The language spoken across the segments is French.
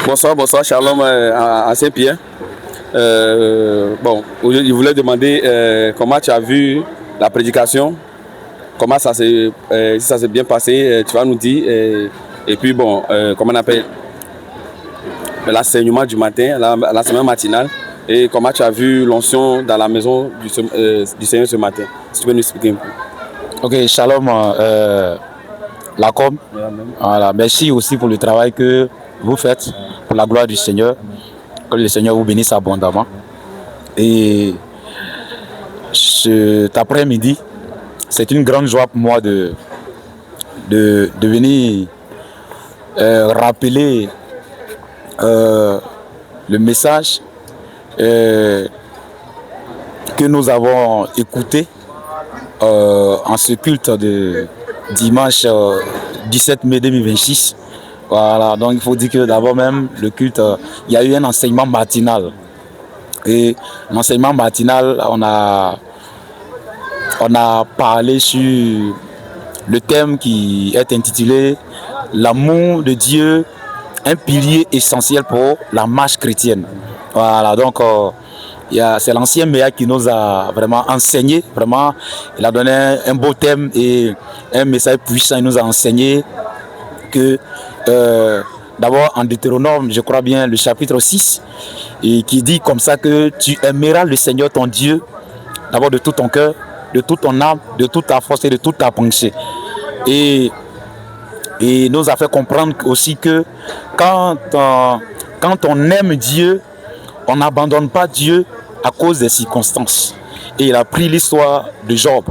Bonsoir, Shalom à Saint-Pierre. Aujourd'hui, je voulais demander comment tu as vu la prédication, comment ça s'est, si ça s'est bien passé, tu vas nous dire. Et puis, comment on appelle l'enseignement du matin, l'enseignement matinal, et comment tu as vu l'onction dans la maison du Seigneur ce matin. Si tu peux nous expliquer un peu. Ok, Shalom, Lacom. Voilà, merci aussi pour le travail que vous faites pour la gloire du Seigneur. Que le Seigneur vous bénisse abondamment. Et cet après-midi, c'est une grande joie pour moi de venir rappeler le message que nous avons écouté en ce culte de dimanche 17 mai 2026. Voilà, donc il faut dire que d'abord même le culte, il y a eu un enseignement matinal. Et l'enseignement matinal, on a parlé sur le thème qui est intitulé « L'amour de Dieu, un pilier essentiel pour la marche chrétienne ». Voilà, donc c'est l'ancien Méa qui nous a vraiment enseigné, vraiment, il a donné un beau thème et un message puissant. Il nous a enseigné que d'abord en Deutéronome, je crois bien, le chapitre 6, et qui dit comme ça que tu aimeras le Seigneur ton Dieu, d'abord de tout ton cœur, de toute ton âme, de toute ta force et de toute ta pensée. Et nous a fait comprendre aussi que quand on aime Dieu, on n'abandonne pas Dieu à cause des circonstances. Et il a pris l'histoire de Job.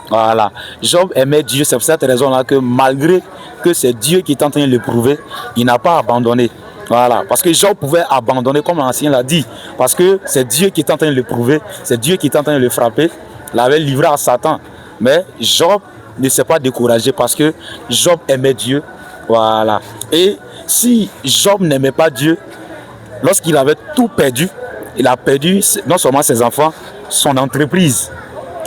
Voilà. Job aimait Dieu, c'est pour cette raison-là que malgré que c'est Dieu qui est en train de l'éprouver, il n'a pas abandonné. Voilà. Parce que Job pouvait abandonner, comme l'ancien l'a dit, parce que c'est Dieu qui est en train de l'éprouver, c'est Dieu qui est en train de le frapper, l'avait livré à Satan. Mais Job ne s'est pas découragé parce que Job aimait Dieu. Voilà. Et si Job n'aimait pas Dieu, lorsqu'il avait tout perdu, il a perdu non seulement ses enfants, son entreprise.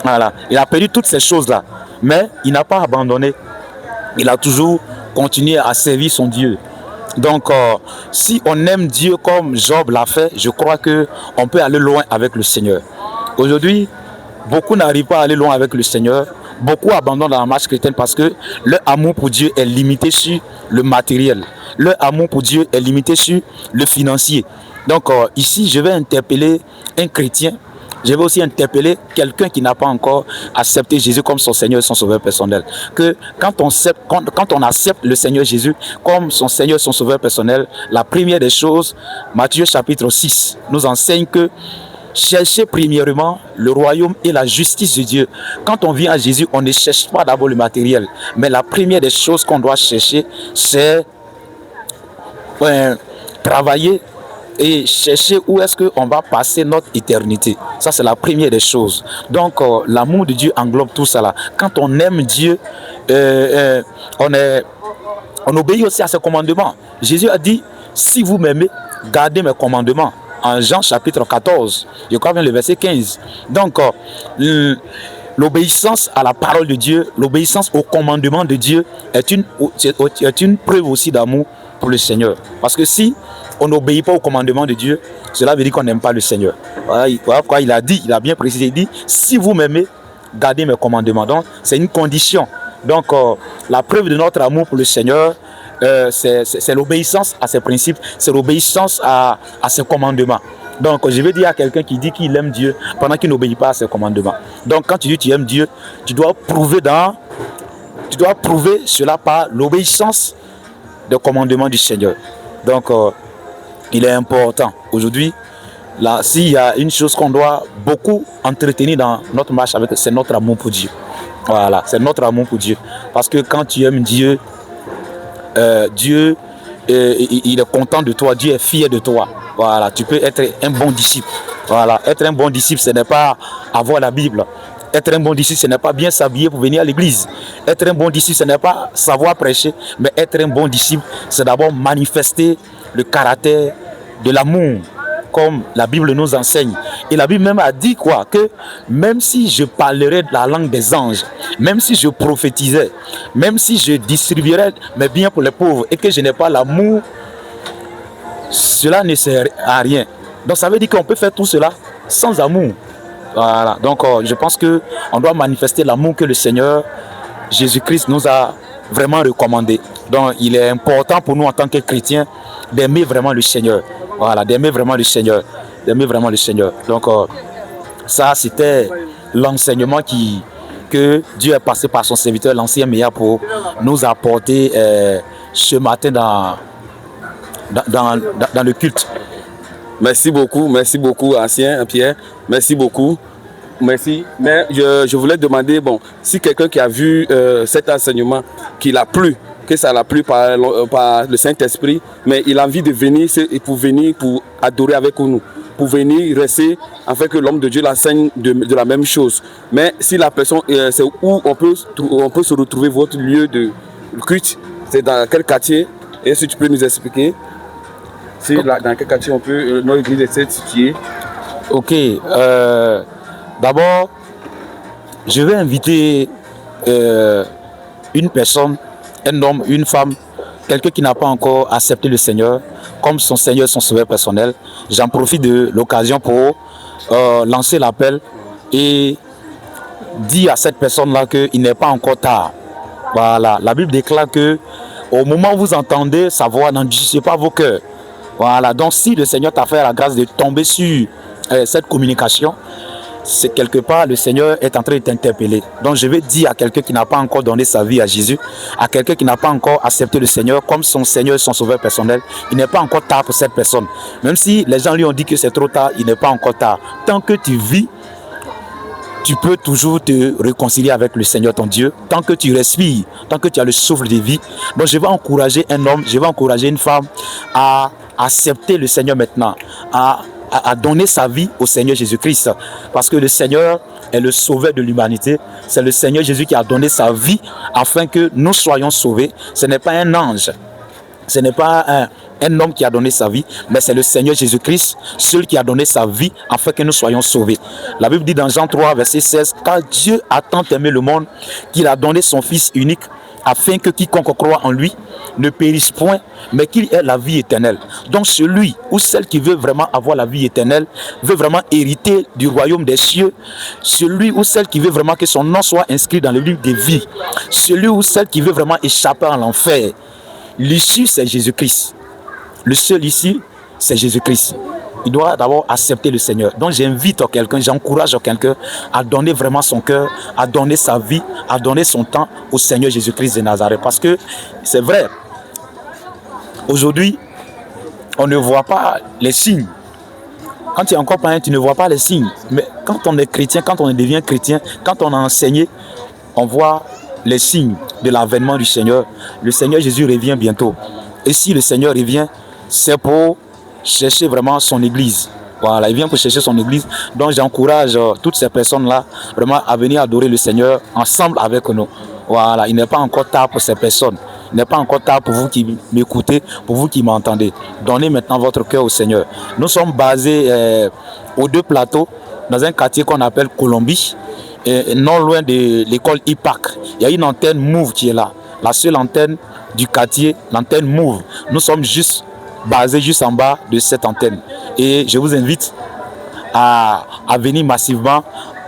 Voilà. Il a perdu toutes ces choses-là. Mais il n'a pas abandonné. Il a toujours continué à servir son Dieu. Donc, si on aime Dieu comme Job l'a fait, je crois qu'on peut aller loin avec le Seigneur. Aujourd'hui, beaucoup n'arrivent pas à aller loin avec le Seigneur. Beaucoup abandonnent dans la marche chrétienne parce que leur amour pour Dieu est limité sur le matériel. Leur amour pour Dieu est limité sur le financier. Donc, ici, je vais interpeller un chrétien. Je vais aussi interpeller quelqu'un qui n'a pas encore accepté Jésus comme son Seigneur et son Sauveur personnel. Que quand on accepte le Seigneur Jésus comme son Seigneur et son Sauveur personnel, la première des choses, Matthieu chapitre 6, nous enseigne que cherchez premièrement le royaume et la justice de Dieu. Quand on vient à Jésus, on ne cherche pas d'abord le matériel. Mais la première des choses qu'on doit chercher, c'est travailler et chercher où est-ce qu'on va passer notre éternité. Ça, c'est la première des choses. Donc, l'amour de Dieu englobe tout ça là. Quand on aime Dieu, on obéit aussi à ses commandements. Jésus a dit, si vous m'aimez, gardez mes commandements. En Jean chapitre 14, je crois bien le verset 15. Donc, l'obéissance à la parole de Dieu, l'obéissance au commandement de Dieu est une preuve aussi d'amour pour le Seigneur. Parce que si on n'obéit pas au commandement de Dieu, cela veut dire qu'on n'aime pas le Seigneur. Voilà pourquoi il a bien précisé, il dit, si vous m'aimez, gardez mes commandements. Donc, c'est une condition. Donc, la preuve de notre amour pour le Seigneur, c'est l'obéissance à ses principes, c'est l'obéissance à ses commandements. Donc, je vais dire à quelqu'un qui dit qu'il aime Dieu pendant qu'il n'obéit pas à ses commandements. Donc, quand tu dis que tu aimes Dieu, tu dois prouver cela par l'obéissance des commandements du Seigneur. Donc, il est important aujourd'hui, là, s'il y a une chose qu'on doit beaucoup entretenir dans notre marche avec, c'est notre amour pour Dieu. Voilà, c'est notre amour pour Dieu. Parce que quand tu aimes Dieu, Dieu, il est content de toi, Dieu est fier de toi. Voilà, tu peux être un bon disciple. Voilà, être un bon disciple, ce n'est pas avoir la Bible. Être un bon disciple, ce n'est pas bien s'habiller pour venir à l'église. Être un bon disciple, ce n'est pas savoir prêcher, mais être un bon disciple, c'est d'abord manifester le caractère de l'amour, comme la Bible nous enseigne. Et la Bible même a dit quoi? Que même si je parlerais de la langue des anges, même si je prophétisais, même si je distribuerais mes biens pour les pauvres et que je n'ai pas l'amour cela ne sert à rien. Donc ça veut dire qu'on peut faire tout cela sans amour. Voilà, donc je pense qu'on doit manifester l'amour que le Seigneur Jésus-Christ nous a vraiment recommandé. Donc il est important pour nous en tant que chrétiens d'aimer vraiment le Seigneur. Voilà, d'aimer vraiment le Seigneur. D'aimer vraiment le Seigneur. Donc ça c'était l'enseignement que Dieu a passé par son serviteur, l'ancien meilleur, pour nous apporter ce matin dans le culte. Merci beaucoup, ancien Pierre. Merci beaucoup. Merci. Mais je voulais demander, bon, si quelqu'un qui a vu cet enseignement, qu'il a plu, que ça l'a plu par le Saint-Esprit, mais il a envie de venir pour adorer avec nous, pour venir rester, afin que l'homme de Dieu l'enseigne de la même chose. Mais si la personne, c'est où on peut se retrouver votre lieu de culte, c'est dans quel quartier? Et si tu peux nous expliquer, dans quel quartier notre église est située? Ok. D'abord, je vais inviter une personne, un homme, une femme, quelqu'un qui n'a pas encore accepté le Seigneur comme son Seigneur, son sauveur personnel. J'en profite de l'occasion pour lancer l'appel et dire à cette personne-là qu'il n'est pas encore tard. Voilà, la Bible déclare que au moment où vous entendez sa voix, n'endurcissez pas vos cœurs. Voilà, donc si le Seigneur t'a fait la grâce de tomber sur cette communication, c'est quelque part le Seigneur est en train de t'interpeller. Donc je vais dire à quelqu'un qui n'a pas encore donné sa vie à Jésus, à quelqu'un qui n'a pas encore accepté le Seigneur comme son Seigneur et son sauveur personnel, il n'est pas encore tard pour cette personne. Même si les gens lui ont dit que c'est trop tard, il n'est pas encore tard. Tant que tu vis, tu peux toujours te réconcilier avec le Seigneur ton Dieu. Tant que tu respires, tant que tu as le souffle de vie. Donc je vais encourager un homme, je vais encourager une femme à accepter le Seigneur maintenant, à donner sa vie au Seigneur Jésus-Christ. Parce que le Seigneur est le sauveur de l'humanité. C'est le Seigneur Jésus qui a donné sa vie afin que nous soyons sauvés. Ce n'est pas un ange. Ce n'est pas un homme qui a donné sa vie, mais c'est le Seigneur Jésus-Christ, seul qui a donné sa vie afin que nous soyons sauvés. La Bible dit dans Jean 3, verset 16, « Car Dieu a tant aimé le monde qu'il a donné son Fils unique, afin que quiconque croit en lui ne périsse point, mais qu'il ait la vie éternelle. » Donc celui ou celle qui veut vraiment avoir la vie éternelle, veut vraiment hériter du royaume des cieux, celui ou celle qui veut vraiment que son nom soit inscrit dans le livre de vie, celui ou celle qui veut vraiment échapper à l'enfer, l'issue c'est Jésus-Christ. Le seul ici, c'est Jésus-Christ. Il doit d'abord accepter le Seigneur. Donc j'invite quelqu'un, j'encourage quelqu'un à donner vraiment son cœur, à donner sa vie, à donner son temps au Seigneur Jésus-Christ de Nazareth. Parce que c'est vrai, aujourd'hui, on ne voit pas les signes. Quand tu es encore païen, tu ne vois pas les signes. Mais quand on est chrétien, quand on devient chrétien, quand on a enseigné, on voit les signes de l'avènement du Seigneur. Le Seigneur Jésus revient bientôt. Et si le Seigneur revient, c'est pour chercher vraiment son église. Voilà, il vient pour chercher son église. Donc j'encourage toutes ces personnes-là vraiment à venir adorer le Seigneur ensemble avec nous. Voilà, il n'est pas encore tard pour ces personnes. Il n'est pas encore tard pour vous qui m'écoutez, pour vous qui m'entendez. Donnez maintenant votre cœur au Seigneur. Nous sommes basés aux deux plateaux, dans un quartier qu'on appelle Colombie, et non loin de l'école IPAC. Il y a une antenne Move qui est là. La seule antenne du quartier, l'antenne Move. Nous sommes basés juste en bas de cette antenne. Et je vous invite à venir massivement.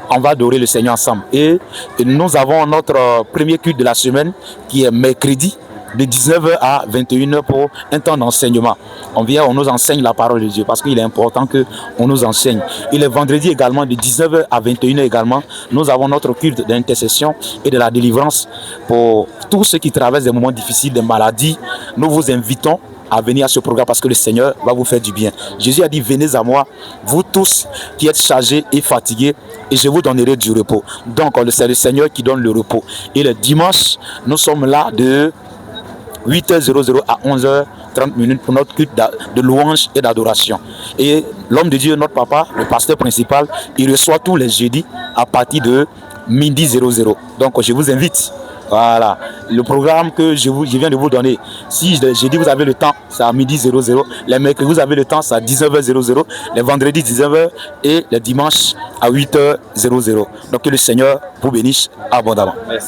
On va adorer le Seigneur ensemble. Et nous avons notre premier culte de la semaine qui est mercredi de 19h à 21h pour un temps d'enseignement. On vient, on nous enseigne la parole de Dieu parce qu'il est important qu'on nous enseigne. Et le vendredi également de 19h à 21h également, nous avons notre culte d'intercession et de la délivrance pour tous ceux qui traversent des moments difficiles, des maladies. Nous vous invitons à venir à ce programme parce que le Seigneur va vous faire du bien. Jésus a dit, venez à moi, vous tous qui êtes chargés et fatigués, et je vous donnerai du repos. Donc, c'est le Seigneur qui donne le repos. Et le dimanche, nous sommes là de 8h00 à 11h30 pour notre culte de louange et d'adoration. Et l'homme de Dieu, notre papa, le pasteur principal, il reçoit tous les jeudis à partir de 12h00. Donc, je vous invite. Voilà, le programme que je viens de vous donner. Si jeudi vous avez le temps, c'est à 12h00. Les mercredis vous avez le temps, c'est à 19h00. Les vendredis 19h et les dimanches à 8h00. Donc que le Seigneur vous bénisse abondamment. Merci.